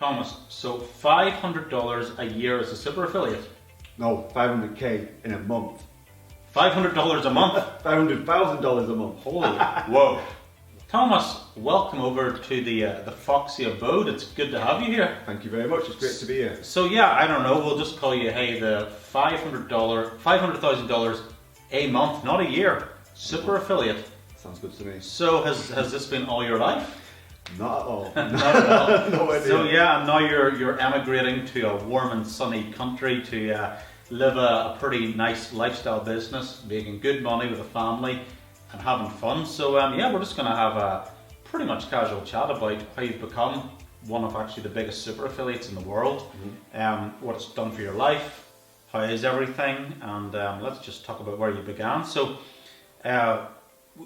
Thomas, so $500 a year as a super affiliate? No, 500k in a month. $500 a month? $500,000 a month. Holy, whoa. Thomas, welcome over to the Foxy abode. It's good to have you here. Thank you very much. It's great to be here. So yeah, I don't know. We'll just call you, hey, the $500,000 a month, not a year, super affiliate. Sounds good to me. So has this been all your life? Not at all. Not at all. No idea. So yeah, and now you're emigrating to a warm and sunny country to live a pretty nice lifestyle business, making good money with a family and having fun. So yeah, we're just going to have a pretty much casual chat about how you've become one of actually the biggest super affiliates in the world, what it's done for your life, how is everything, and let's just talk about where you began. So,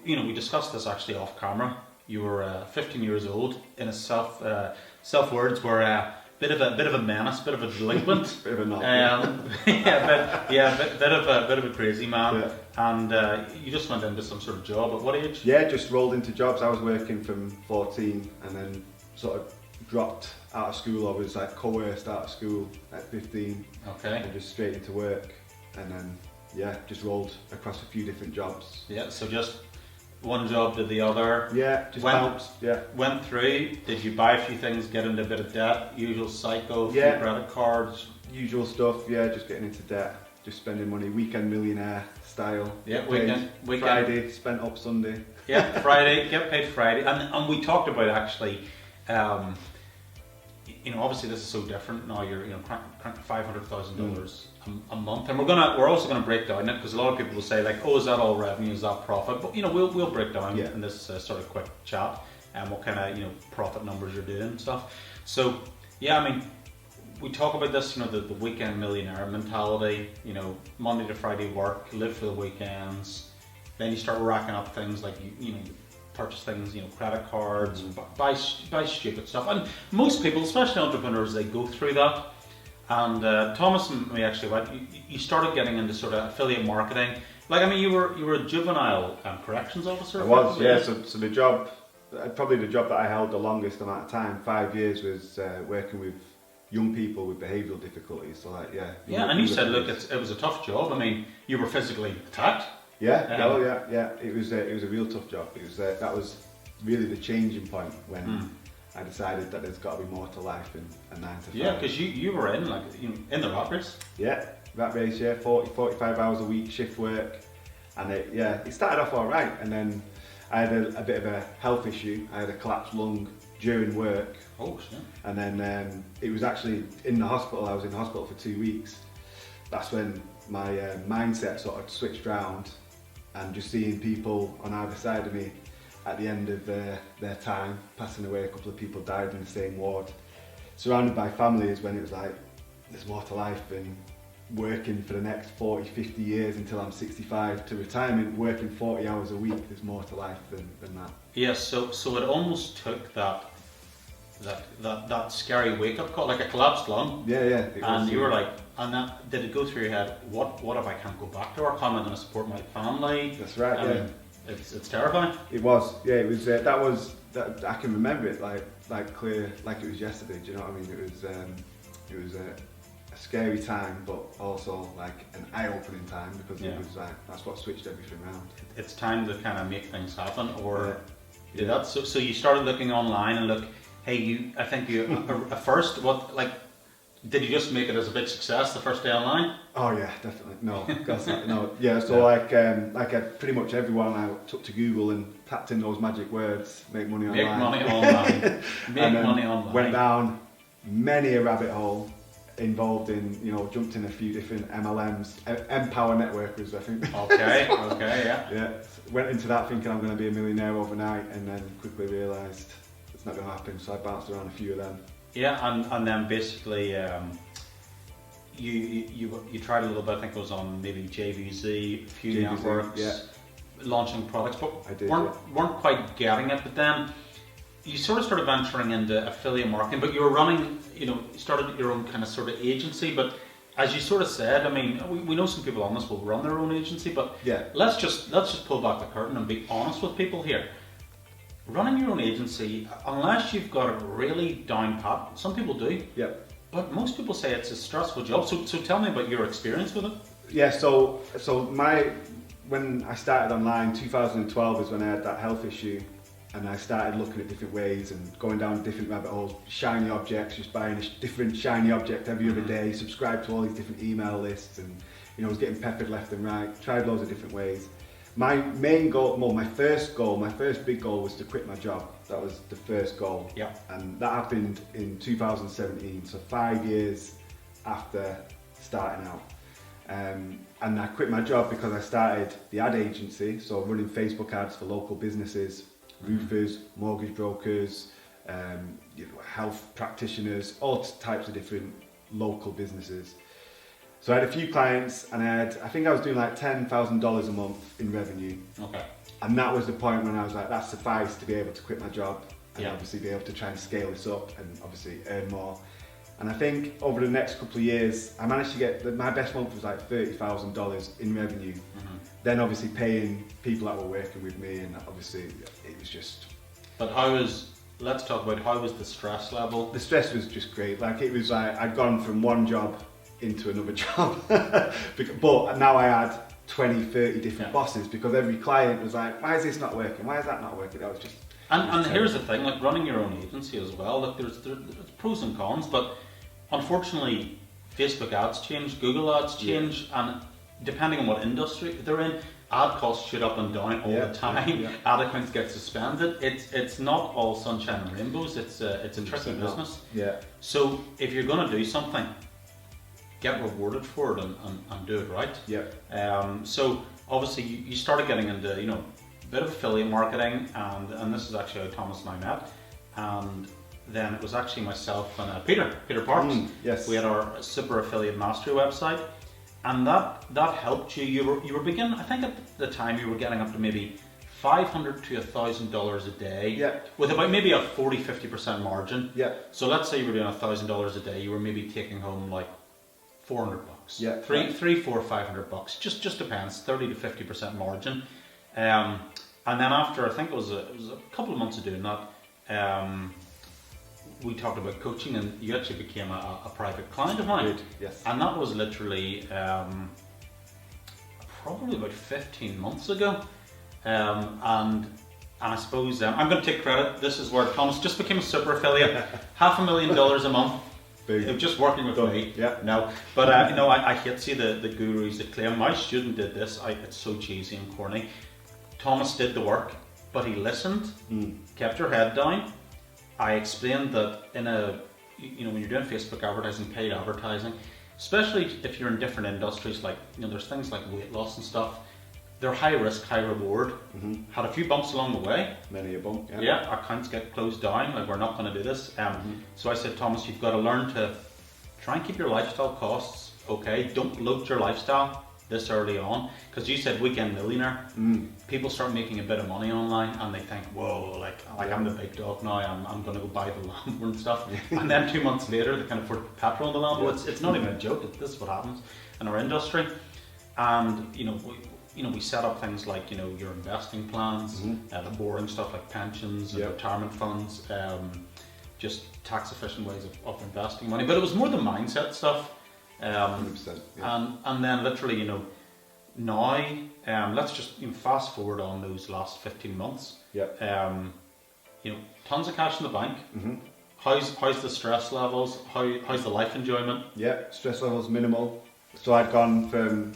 we discussed this actually off camera. You were 15 years old. In a self words were a bit of a menace, bit of a delinquent. Bit of a knob. bit of a crazy man. Yeah. And you just went into some sort of job at what age? Yeah, just rolled into jobs. I was working from 14 and then sort of dropped out of school. I was like coerced out of school at 15. Okay. And just straight into work. And then, yeah, just rolled across a few different jobs. Yeah, so just one job to the other. Yeah, just bounced. Yeah. Went through. Did you buy a few things, get into a bit of debt, usual cycle, Yeah. few credit cards? Usual stuff, yeah, just getting into debt, just spending money, weekend millionaire style. Yeah, Paid weekend. Friday, spent up Sunday. Yeah, Friday, get paid Friday. And we talked about actually, obviously this is so different now. You're cranking $500,000 a month, and we're also gonna break down it because a lot of people will say like, oh, is that all revenue? Is that profit? But we'll break down in this sort of quick chat and what kind of profit numbers you're doing and stuff. So yeah, I mean, we talk about this, the weekend millionaire mentality. Monday to Friday work, live for the weekends. Then you start racking up things like you purchase things, credit cards, buy stupid stuff. And most people, especially entrepreneurs, they go through that. And Thomas and me actually you started getting into sort of affiliate marketing. Like, I mean, you were a juvenile corrections officer. I was, yeah. So the job, probably the job that I held the longest amount of time, 5 years, was working with young people with behavioural difficulties. So like, yeah. Yeah, and you said, look, it was a tough job. I mean, you were physically attacked. Yeah, yeah. It was a real tough job. It was that was really the changing point when I decided that there's got to be more to life than a 9 to 5. Yeah, because you were in in the rat race. Yeah, rat race. Yeah, 45 hours a week shift work, and it started off all right, and then I had a bit of a health issue. I had a collapsed lung during work. Oh shit. And then it was actually in the hospital. I was in the hospital for 2 weeks. That's when my mindset sort of switched round, and just seeing people on either side of me at the end of their time, passing away. A couple of people died in the same ward, surrounded by families, when it was like, there's more to life than working for the next 40, 50 years until I'm 65 to retirement, working 40 hours a week. There's more to life than that. Yes, so it almost took that scary wake-up call, like a collapsed lung. Yeah. And you were like, and that, did it go through your head, what if I can't go back to work? How am I going to support my family? That's right, I mean, it's terrifying. It was, yeah, it was, that I can remember it like clear, like it was yesterday, do you know what I mean? It was a scary time, but also like an eye-opening time, because it was like, that's what switched everything around. It's time to kind of make things happen, or did that? So you started looking online and look, hey, I think you at first, did you just make it as a big success the first day online? Oh yeah, definitely. No, that's not, no. Yeah, so like pretty much everyone, I took to Google and tapped in those magic words, make money online. Make money online. Went down many a rabbit hole, involved in, jumped in a few different MLMs, Empower Networkers, I think. Okay, yeah. Yeah, went into that thinking I'm going to be a millionaire overnight, and then quickly realised it's not going to happen, so I bounced around a few of them. Yeah, and then basically you tried a little bit. I think it was on maybe JVZ, a few networks, launching products, but weren't quite getting it. But then you sort of started venturing into affiliate marketing, but you were running, started your own kind of sort of agency. But as you sort of said, I mean, we know some people on this will run their own agency, but let's just pull back the curtain and be honest with people here. running your own agency, unless you've got it really down pat, some people do. Yep. But most people say it's a stressful job. So tell me about your experience with it. Yeah. So when I started online, 2012 is when I had that health issue, and I started looking at different ways and going down different rabbit holes, shiny objects, just buying a different shiny object every other day, subscribed to all these different email lists, and I was getting peppered left and right. Tried loads of different ways. My main goal, my first big goal was to quit my job. That was the first goal. Yeah. And that happened in 2017, so 5 years after starting out. And I quit my job because I started the ad agency, so running Facebook ads for local businesses, roofers, mortgage brokers, health practitioners, all types of different local businesses. So I had a few clients, and I think I was doing like $10,000 a month in revenue. Okay. And that was the point when I was like, that sufficed to be able to quit my job and obviously be able to try and scale this up and obviously earn more. And I think over the next couple of years, I managed to get, my best month was like $30,000 in revenue. Mm-hmm. Then obviously paying people that were working with me, and obviously it was just... But let's talk about how was the stress level? The stress was just great. Like it was like, I'd gone from one job into another job. But now I had 20, 30 different bosses, because every client was like, why is this not working? Why is that not working? That was just... And here's the thing, like running your own agency as well, like there's pros and cons, but unfortunately Facebook ads change, Google ads change, and depending on what industry they're in, ad costs shoot up and down all the time. Yeah. Ad accounts get suspended. It's not all sunshine and rainbows. It's a tricky business. Yeah. So if you're going to do something, get rewarded for it and do it right. Yeah. So obviously you started getting into a bit of affiliate marketing, and this is actually how Thomas and I met, and then it was actually myself and Peter Parks. Yes. We had our Super Affiliate Mastery website, and that helped you. You were beginning, I think at the time you were getting up to maybe $500 to $1,000 a day, with about maybe a 40-50% margin. Yeah. So let's say you were doing $1,000 a day, you were maybe taking home like $400. Yeah. $300, $400, $500. Just depends. 30 to 50% margin. And then after, I think it was a couple of months of doing that, we talked about coaching, and you actually became a private client of mine. Good. Yes. And that was literally probably about 15 months ago. And I suppose I'm going to take credit. This is where Thomas just became a super affiliate, $500,000 a month. It was just working with me. Yeah. No, but I hate to see the gurus that claim my student did this. It's so cheesy and corny. Thomas did the work, but he listened, kept your head down. I explained that in when you're doing Facebook advertising, paid advertising, especially if you're in different industries, like there's things like weight loss and stuff. They're high risk, high reward. Mm-hmm. Had a few bumps along the way. Many a bump. Yeah, accounts get closed down. Like, we're not going to do this. So I said, Thomas, you've got to learn to try and keep your lifestyle costs okay. Don't bloat your lifestyle this early on, because you said weekend millionaire. People start making a bit of money online and they think, whoa, like I'm the big dog now. I'm going to go buy the Lambo and stuff. And then 2 months later, they can afford petrol in the Lambo. It's not even a joke. This is what happens in our industry. And we set up things like your investing plans, the boring stuff like pensions and retirement funds, just tax efficient ways of investing money. But it was more the mindset stuff. 100%, and then literally, now let's just fast forward on those last 15 months. Tons of cash in the bank. How's the stress levels? How's the life enjoyment? Yeah, stress levels minimal. So I'd gone from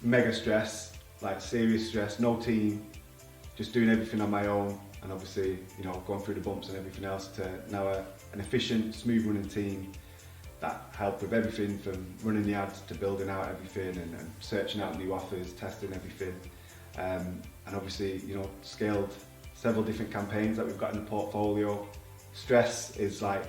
mega stress, like serious stress, no team, just doing everything on my own, and obviously going through the bumps and everything else, to now an efficient, smooth running team that help with everything from running the ads to building out everything and searching out new offers, testing everything, and obviously scaled several different campaigns that we've got in the portfolio. Stress is like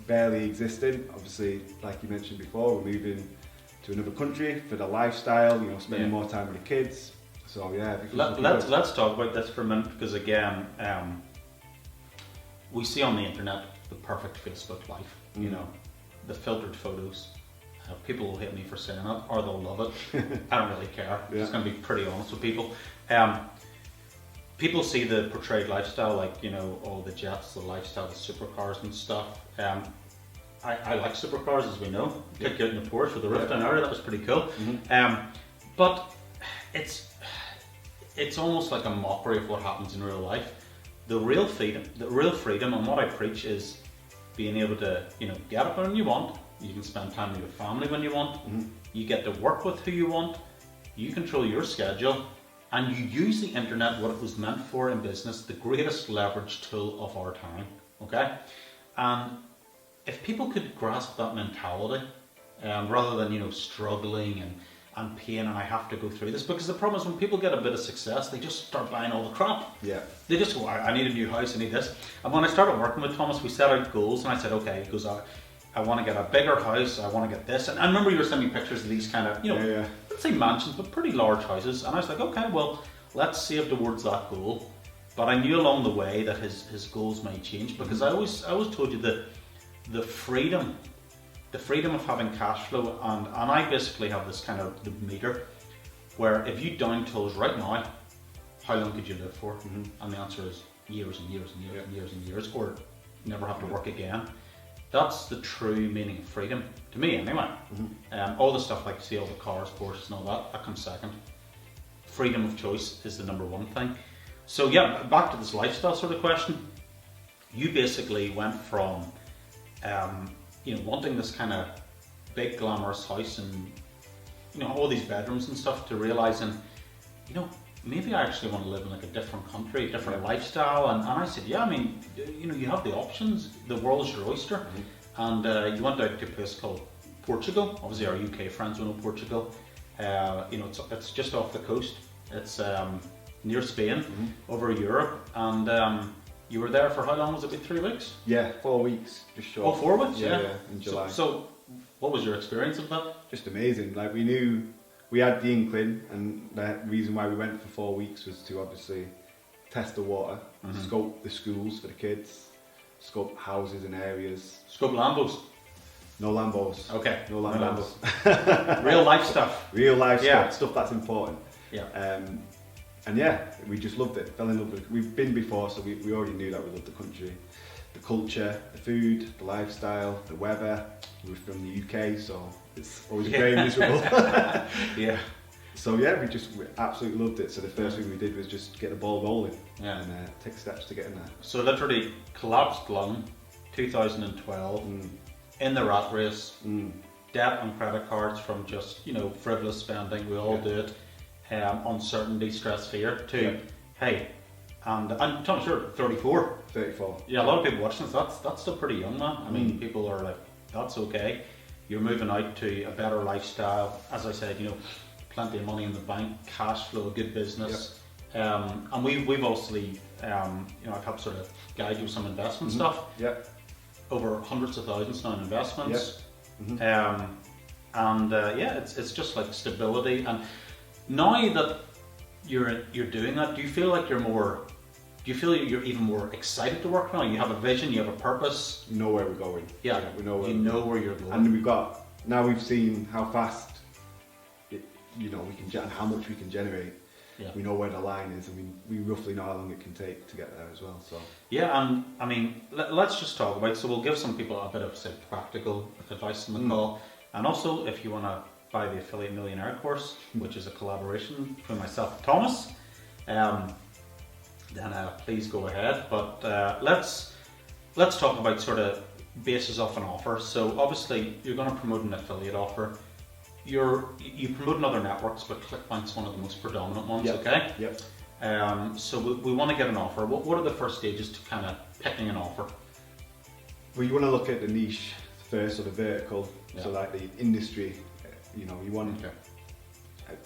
barely existing. Obviously, like you mentioned before, we're moving to another country for the lifestyle, spending more time with the kids. So let's talk about this for a minute, because again, we see on the internet the perfect Facebook life. The filtered photos. People will hate me for saying it, or they'll love it. I don't really care. I'm just going to be pretty honest with people. people see the portrayed lifestyle, like, you know, all the jets, the lifestyle, the supercars and stuff. I like supercars, as we know. Kicked out in the Porsche with the roof down area, that was pretty cool. But it's almost like a mockery of what happens in real life. The real freedom, and what I preach is being able to, you know, get up when you want. You can spend time with your family when you want. You get to work with who you want. You control your schedule, and you use the internet what it was meant for in business, the greatest leverage tool of our time. Okay, and if people could grasp that mentality, rather than, you know, struggling and pain, and I have to go through this, because the problem is when people get a bit of success, they just start buying all the crap. Yeah. They just go, I need a new house, I need this. And when I started working with Thomas, we set out goals, and I said, okay, he goes, I want to get a bigger house, I want to get this. And I remember you were sending me pictures of these kind of, you know, let's say mansions, but pretty large houses. And I was like, okay, well, let's save towards that goal. But I knew along the way that his goals might change, because I always told you that the freedom of having cash flow, and I basically have this kind of the meter where if you down tools right now, how long could you live for? And the answer is years and years and years and years and years, or never have to work again. That's the true meaning of freedom, to me anyway. All the stuff, like, see, all the cars, Porsches and all that comes second. Freedom of choice is the number one thing. So yeah, back to this lifestyle sort of question. You basically went from you know, wanting this kind of big glamorous house and, you know, all these bedrooms and stuff, to realizing, you know, maybe I actually want to live in like a different country, a different lifestyle. And I said, yeah, I mean, you know, you have the options. The world's your oyster. And you went out to a place called Portugal. Obviously, our UK friends will know Portugal. You know, it's just off the coast. It's near Spain, over Europe. And you were there for how long? Was it, about 3 weeks? Yeah, 4 weeks, just short. Oh, 4 weeks? Yeah, in July. So what was your experience of that? Just amazing. Like, we knew, we had the inkling, and the reason why we went for 4 weeks was to obviously test the water, scope the schools for the kids, scope houses and areas. Scope Lambos? No Lambos. Okay. No Lambos. Real life stuff. Real life stuff that's important. Yeah. And yeah, we just loved it, fell in love with it. We've been before, so we already knew that we loved the country. The culture, the food, the lifestyle, the weather. We were from the UK, so it's always very miserable. Yeah. So yeah, we absolutely loved it. So the first thing we did was just get the ball rolling and take steps to get in there. So literally collapsed lung, 2012, in the rat race, debt on credit cards from just, you know, frivolous spending, we all do it. Uncertainty, stress, fear, to hey, and Thomas, you're 34. 34. Yeah, a lot of people watching this, that's still pretty young, man. I mean, people are like, that's okay. You're moving out to a better lifestyle. As I said, you know, plenty of money in the bank, cash flow, a good business. And we've obviously, you know, I've helped sort of guide you with some investment stuff. Over hundreds of thousands now in investments. And yeah, it's just like stability. And now that you're doing that, do you feel like you're even more excited to work now? You have a vision, you have a purpose. You know where we're going. Yeah, we know where you're going. And we've seen how fast, you know, we can and how much we can generate. Yeah. We know where the line is, and we roughly know how long it can take to get there as well. So yeah, and I mean, let's just talk about. So we'll give some people a bit of, say, practical advice on the call, and also if you want to buy the Affiliate Millionaire course, which is a collaboration between myself and Thomas, then please go ahead. But let's talk about sort of basis of an offer. So obviously you're going to promote an affiliate offer. You promote in other networks, but ClickBank's one of the most predominant ones. Okay. Yep. So we want to get an offer. What are the first stages to kind of picking an offer? Well, you want to look at the niche first, or the vertical. So like the industry. You know, you want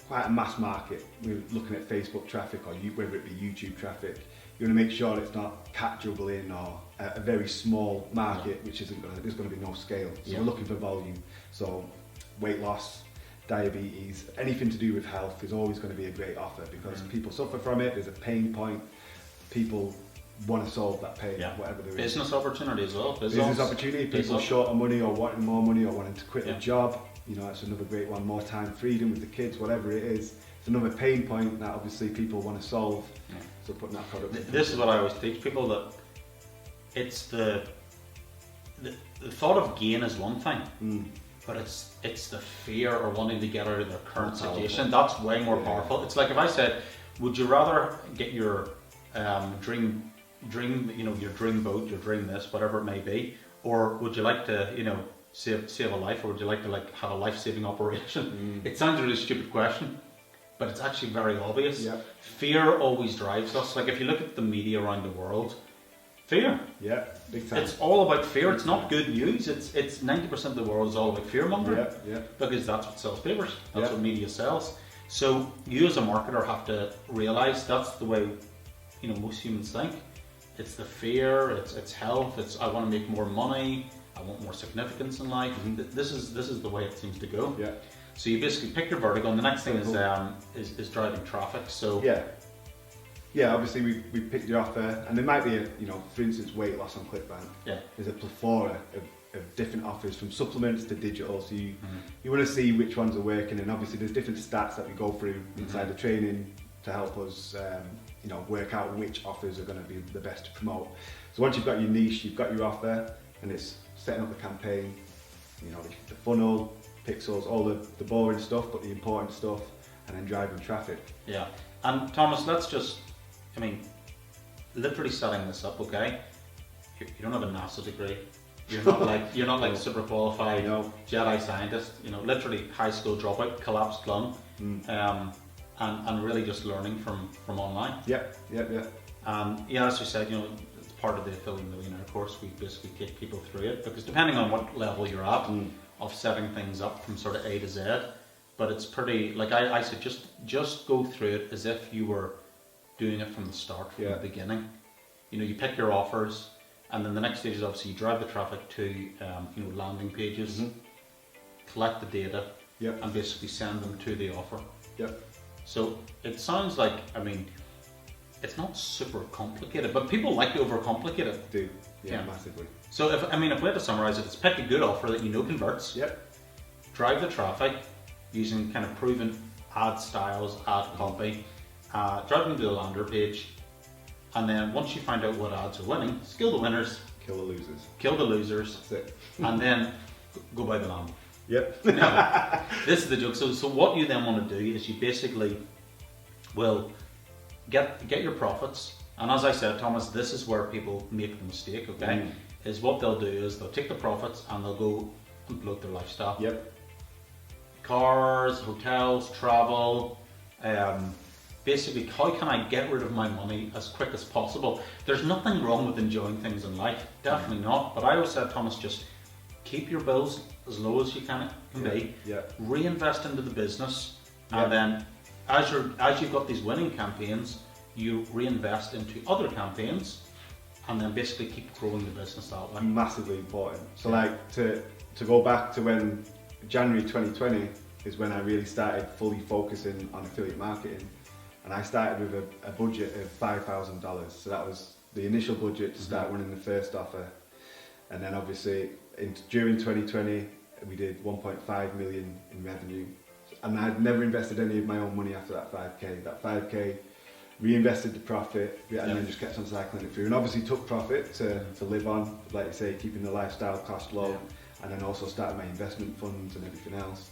quite a mass market. We're looking at Facebook traffic, or whether it be YouTube traffic. You want to make sure it's not cat juggling, or a very small market, which there's going to be no scale. So we're looking for volume. So weight loss, diabetes, anything to do with health is always going to be a great offer, because people suffer from it. There's a pain point. People want to solve that pain, whatever there is. Business opportunity as well. Business opportunity. People short of money, or wanting more money, or wanting to quit a job. You know, that's another great one. More time, freedom with the kids, whatever it is. It's another pain point that obviously people want to solve. So putting that product. This is what I always teach people, that it's the thought of gain is one thing, but it's the fear or wanting to get out of their current situation. That's way more powerful. It's like if I said, would you rather get your dream, your dream boat, your dream this, whatever it may be, or would you like to, save a life, or would you like to have a life-saving operation? It sounds a really stupid question, but it's actually very obvious. Yeah. Fear always drives us. Like if you look at the media around the world, fear. Yeah, big time. It's all about fear. It's not good news. It's 90% of the world is all about fear mongering. Yeah. Because that's what sells papers. That's what media sells. So you as a marketer have to realise that's the way most humans think. It's the fear. It's health. It's I want to make more money. I want more significance in life. This is the way it seems to go. Yeah. So you basically pick your vertical, and the next thing is driving traffic. So obviously we picked your offer, and there might be for instance, weight loss on ClickBank. Yeah. There's a plethora of different offers, from supplements to digital. So you want to see which ones are working, and obviously there's different stats that we go through inside the training to help us work out which offers are going to be the best to promote. So once you've got your niche, you've got your offer, and it's setting up a campaign, the funnel, pixels, all the boring stuff, but the important stuff, and then driving traffic. Yeah. And Thomas, let's just, literally setting this up, okay? You don't have a NASA degree. You're not like super qualified Jedi scientist. Literally high school dropout, collapsed lung, and really just learning from online. Yeah. As you said, it's part of the Affiliate Millionaire course. We basically take people through it, because depending on what level you're at of setting things up from sort of A to Z, but it's pretty, like I said, just go through it as if you were doing it from the start, from the beginning. You pick your offers, and then the next stage is obviously you drive the traffic to landing pages, collect the data, and basically send them to the offer. So it sounds like, it's not super complicated, but people like to overcomplicate it. Do. Yeah, massively. So if we had to summarize it, it's pick a good offer that converts. Drive the traffic using kind of proven ad styles, ad copy, drive them to the lander page, and then once you find out what ads are winning, skill the winners, kill the losers. That's it. And then go buy the land. Now, this is the joke. So what you then want to do is you basically will get your profits. And as I said, Thomas, this is where people make the mistake, okay? Is what they'll do is they'll take the profits and they'll go and bloat their lifestyle. Cars, hotels, travel, basically how can I get rid of my money as quick as possible? There's nothing wrong with enjoying things in life, definitely not. But I always said, Thomas, just keep your bills as low as you can be, reinvest into the business, and then as you've got these winning campaigns, you reinvest into other campaigns, and then basically keep growing the business that way. Massively important. So like to go back to when January 2020 is when I really started fully focusing on affiliate marketing, and I started with a budget of $5,000. So that was the initial budget to start running the first offer, and then obviously during 2020 we did 1.5 million in revenue, and I'd never invested any of my own money after that 5k. That 5k reinvested the profit, and then just kept on cycling it through, and obviously took profit to live on, like you say, keeping the lifestyle cost low, and then also started my investment funds and everything else,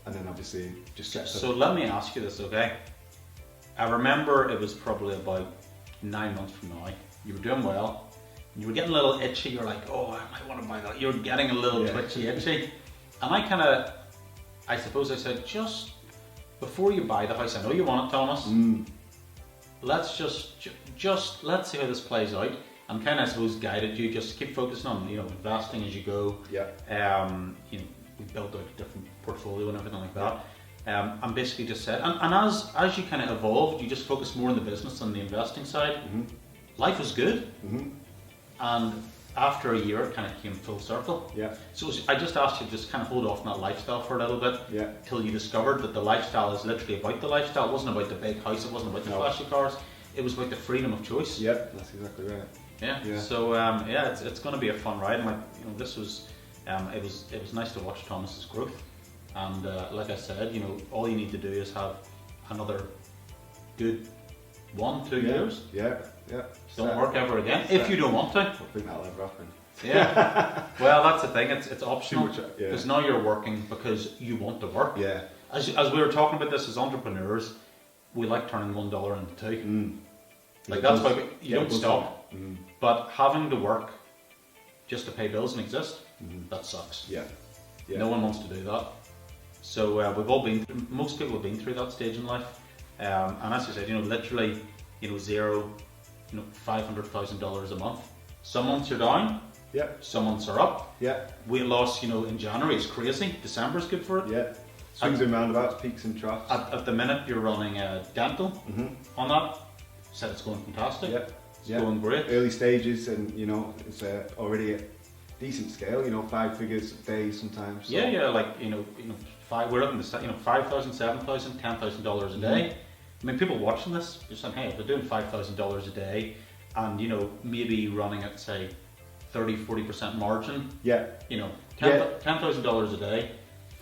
and then obviously just kept So let me ask you this, okay? I remember it was probably about 9 months from now, you were doing well, you were getting a little itchy, you're like, oh, I might want to buy that. You're getting a little twitchy, itchy. And I suppose I said, just before you buy the house, I know you want it, Thomas, let's just let's see how this plays out. And kind of, I suppose, guided you, just keep focusing on, investing as you go. We built out a different portfolio and everything like that. And basically just said, and as you kind of evolved, you just focused more on the business and the investing side. Life was good. And after a year, it kind of came full circle. So I just asked you to just kind of hold off on that lifestyle for a little bit, till you discovered that the lifestyle is literally about the lifestyle. It wasn't about the big house. It wasn't about the flashy cars. It was about the freedom of choice. That's exactly right. So it's going to be a fun ride. And this was it was nice to watch Thomas's growth. And like I said, all you need to do is have another good 1-2 years. Yeah. Don't work ever again if you don't want to. I think that'll ever happen. Yeah. Well, that's the thing. It's optional Too much, because now you're working because you want to work. Yeah. As we were talking about this as entrepreneurs, we like turning $1 into two. Like that's why you don't stop. But having to work just to pay bills and exist, that sucks. Yeah. No one wants to do that. So most people have been through that stage in life. And as you said, literally, zero, $500,000 a month. Some months are down. Yeah. Some months are up. Yeah. Weight loss, in January is crazy. December's good for it. Yeah. Swings and roundabouts, peaks and troughs. At the minute, you're running dental on that. Said it's going fantastic. Yeah. It's going great. Early stages, and it's already a decent scale. 5 figures a day sometimes. So. Yeah. Like we're looking at $5,000, $7,000, $10,000 a day. I mean, people watching this, you're saying, hey, if they're doing $5,000 a day, and maybe running at say 30-40% margin. Yeah. $10,000 a day,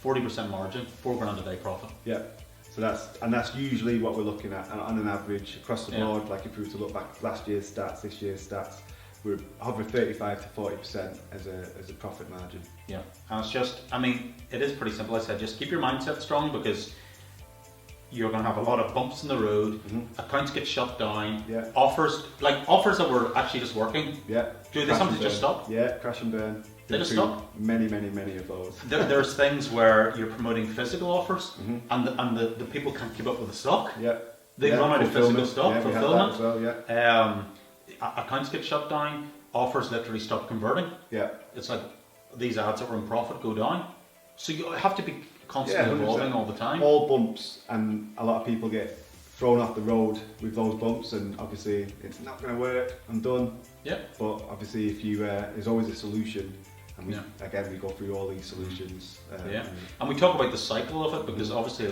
40% margin, $4,000 a day profit. Yeah. So that's usually what we're looking at on an average across the board. Like if we were to look back last year's stats, this year's stats, we're hovering 35 to 40% as a profit margin. Yeah, and it's just, it is pretty simple. I said, just keep your mindset strong because you're going to have a lot of bumps in the road. Accounts get shut down. Yeah. Offers that were actually just working. Yeah. Do they sometimes just stop? Yeah, crash and burn. They just stop. Many of those. There's things where you're promoting physical offers, and the people can't keep up with the stock. Yeah. They run out of physical stock. Yeah, fulfillment. As well, yeah. Accounts get shut down. Offers literally stop converting. Yeah. It's like these ads that were in profit go down. So you have to be constantly evolving all the time. All bumps, and a lot of people get thrown off the road with those bumps, and obviously it's not going to work. I'm done. Yeah. But obviously, if you there's always a solution, and we go through all these solutions. And we talk about the cycle of it because obviously,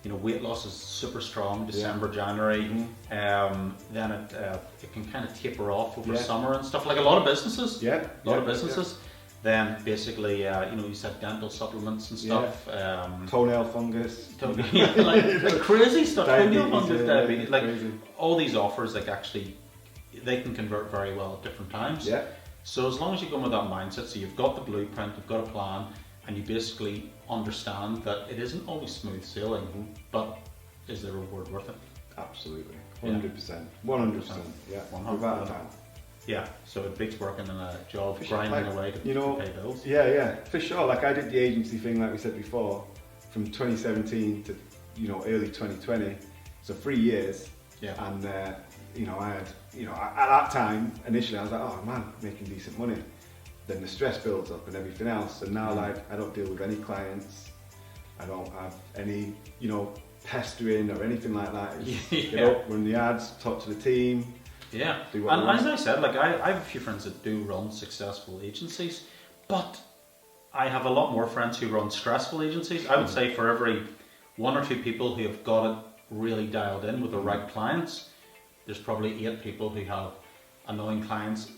weight loss is super strong December, January. Then it can kind of taper off over summer and stuff. Like a lot of businesses. Yeah. A lot of businesses. Then basically, you said dental supplements and stuff. Toenail fungus. like crazy stuff. Toenail fungus, diabetes. Crazy. All these offers, actually, they can convert very well at different times. Yeah. So as long as you go with that mindset, so you've got the blueprint, you've got a plan, and you basically understand that it isn't always smooth sailing, but is the reward worth it? Absolutely. 100%. 100%. Yeah. 100%. Without a doubt. Yeah, so it beats working in a job, grinding away to pay bills. Yeah, for sure. Like I did the agency thing, like we said before, from 2017 to early 2020, so 3 years. Yeah. And I had at that time initially I was like, oh man, making decent money. Then the stress builds up and everything else, and now I don't deal with any clients. I don't have any pestering or anything like that. Get up, run the ads, talk to the team. Yeah, and as I said, I have a few friends that do run successful agencies, but I have a lot more friends who run stressful agencies. I would say for every 1 or 2 people who have got it really dialed in with the right clients, there's probably 8 people who have annoying clients.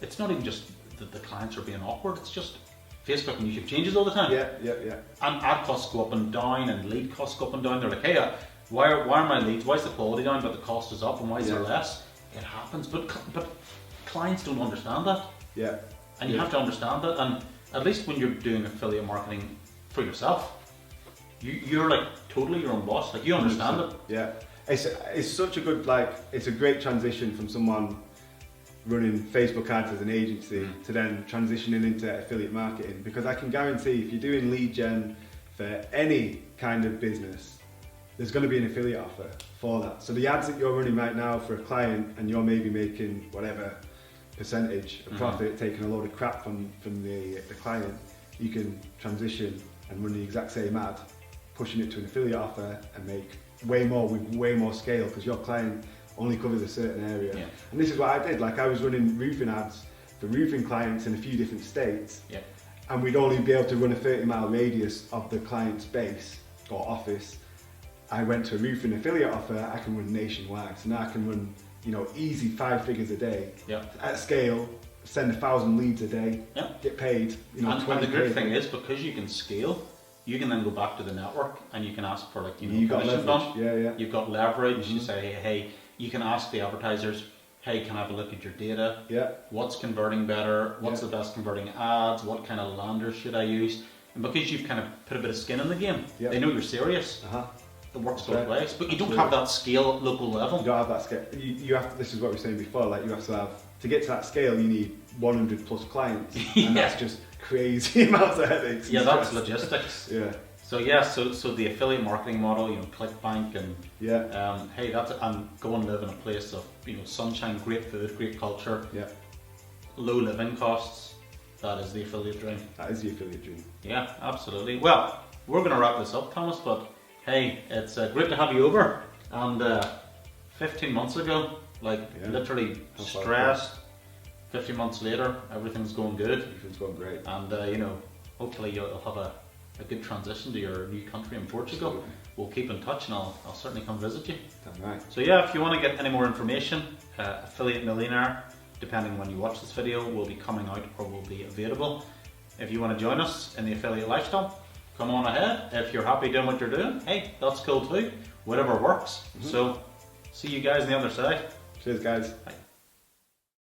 It's not even just that the clients are being awkward, it's just Facebook and YouTube changes all the time. Yeah. And ad costs go up and down and lead costs go up and down. They're like, hey, why are my leads, why is the quality down but the cost is up, and why is there less? It happens, but clients don't understand that. Yeah. And you have to understand that, and at least when you're doing affiliate marketing for yourself, you're totally your own boss, you understand it. Yeah. It's such a good, it's a great transition from someone running Facebook ads as an agency to then transitioning into affiliate marketing, because I can guarantee if you're doing lead gen for any kind of business, there's going to be an affiliate offer for that. So the ads that you're running right now for a client, and you're maybe making whatever percentage of profit, taking a load of crap from the client, you can transition and run the exact same ad, pushing it to an affiliate offer and make way more with way more scale, because your client only covers a certain area. Yeah. And this is what I did. I was running roofing ads for roofing clients in a few different states, and we'd only be able to run a 30-mile radius of the client's base or office. I went to a roofing affiliate offer, I can run nationwide. So now I can run, easy 5 figures a day at scale, send 1,000 leads a day, get paid, and the good thing is, because you can scale, you can then go back to the network and you can ask for like, You've got commission leverage. bump. Yeah. You've got leverage. You say, hey, you can ask the advertisers, hey, can I have a look at your data? Yeah. What's converting better? What's the best converting ads? What kind of landers should I use? And because you've kind of put a bit of skin in the game, they know you're serious. It works both ways, but you don't have that scale at local level. You don't have that scale. You have. This is what we were saying before. Like you have to have to get to that scale. You need 100 plus clients, and that's just crazy amounts of headaches. Yeah, that's logistics. Yeah. So so the affiliate marketing model, ClickBank, and hey, that's and go and live in a place of sunshine, great food, great culture, low living costs. That is the affiliate dream. That is the affiliate dream. Yeah, absolutely. Well, we're going to wrap this up, Thomas, but hey, it's great to have you over. And 15 months ago, literally stressed. 15 months later, everything's going good. Everything's going great. And hopefully you'll have a good transition to your new country in Portugal. Absolutely. We'll keep in touch, and I'll certainly come visit you. That's right. So yeah, if you want to get any more information, Affiliate Millionaire, depending when you watch this video, will be coming out or will be available. If you want to join us in the affiliate lifestyle, come on ahead. If you're happy doing what you're doing, hey, that's cool too. Whatever works. So see you guys on the other side. Cheers, guys. Bye.